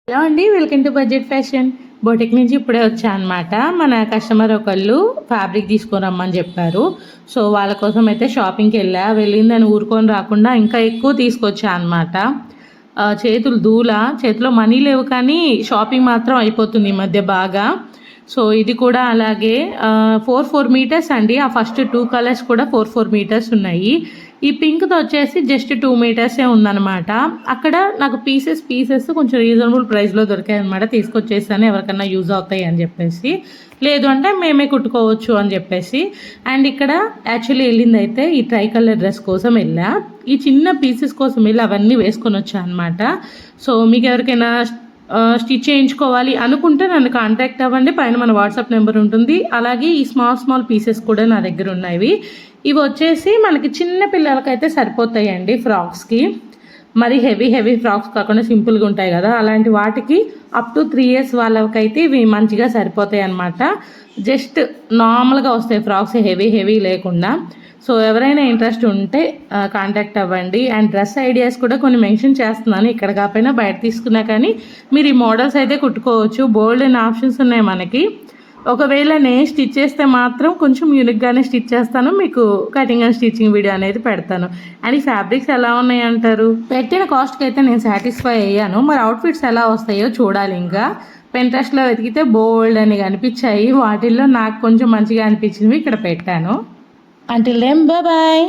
Hello అండి, welcome to budget fashion. Boutique నుంచి ఇప్పుడే వచ్చా అనమాట. మన కస్టమర్ ఒకళ్ళు ఫ్యాబ్రిక్ తీసుకురమ్మని చెప్పారు. సో వాళ్ళ కోసం అయితే షాపింగ్కి వెళ్ళిందని ఊరుకొని రాకుండా ఇంకా ఎక్కువ తీసుకొచ్చా అనమాట. చేతులు దూల, చేతిలో మనీ లేవు కానీ షాపింగ్ మాత్రం అయిపోతుంది ఈ మధ్య బాగా. సో ఇది కూడా అలాగే 4 మీటర్స్ అండి. ఆ ఫస్ట్ 2 కలర్స్ కూడా 4 మీటర్స్ ఉన్నాయి. ఈ పింక్తో వచ్చేసి జస్ట్ 2 మీటర్సే ఉందన్నమాట. అక్కడ నాకు పీసెస్ కొంచెం రీజనబుల్ ప్రైస్లో దొరికాయి అనమాట. తీసుకొచ్చేసాను, ఎవరికన్నా యూజ్ అవుతాయి అని చెప్పేసి. లేదు అంటే మేమే కుట్టుకోవచ్చు అని చెప్పేసి. అండ్ ఇక్కడ యాక్చువల్లీ వెళ్ళింది అయితే ఈ ట్రై కలర్ డ్రెస్ కోసం వెళ్ళా. ఈ చిన్న పీసెస్ కోసం వెళ్ళి అవన్నీ వేసుకొని వచ్చా అనమాట. సో మీకు ఎవరికైనా స్టిచ్ చేయించుకోవాలి అనుకుంటే నన్ను కాంటాక్ట్ అవ్వండి. పైన మన వాట్సాప్ నెంబర్ ఉంటుంది. అలాగే ఈ స్మాల్ పీసెస్ కూడా నా దగ్గర ఉన్నాయి. ఇవి వచ్చేసి మనకి చిన్న పిల్లలకైతే సరిపోతాయండి ఫ్రాక్స్కి. మరి హెవీ ఫ్రాక్స్ కాకుండా సింపుల్గా ఉంటాయి కదా, అలాంటి వాటికి అప్ టు 3 years వాళ్ళకైతే ఇవి మంచిగా సరిపోతాయి అన్నమాట. జస్ట్ నార్మల్గా వస్తాయి ఫ్రాక్స్, హెవీ లేకుండా. సో ఎవరైనా ఇంట్రెస్ట్ ఉంటే కాంటాక్ట్ అవ్వండి. అండ్ డ్రెస్ ఐడియాస్ కూడా కొన్ని మెన్షన్ చేస్తున్నాను, ఇక్కడ కాకపోయినా బయట తీసుకున్నా కానీ మీరు ఈ మోడల్స్ అయితే కుట్టుకోవచ్చు. బోల్డ్ అండ్ ఆప్షన్స్ ఉన్నాయి మనకి. ఒకవేళ నేను స్టిచ్ చేస్తే మాత్రం కొంచెం యూనిక్గానే స్టిచ్ చేస్తాను, మీకు కటింగ్ అండ్ స్టిచ్చింగ్ వీడియో అనేది పెడతాను. అండ్ ఈ ఫ్యాబ్రిక్స్ ఎలా ఉన్నాయి అంటారు, పెట్టిన కాస్ట్కి అయితే నేను సాటిస్ఫై అయ్యాను. మరి అవుట్ఫిట్స్ ఎలా వస్తాయో చూడాలి. ఇంకా Pinterestలో వెతికితే బోల్డ్ అని కనిపించాయి, వాటిల్లో నాకు కొంచెం మంచిగా అనిపించినవి ఇక్కడ పెట్టాను. Until then, bye bye.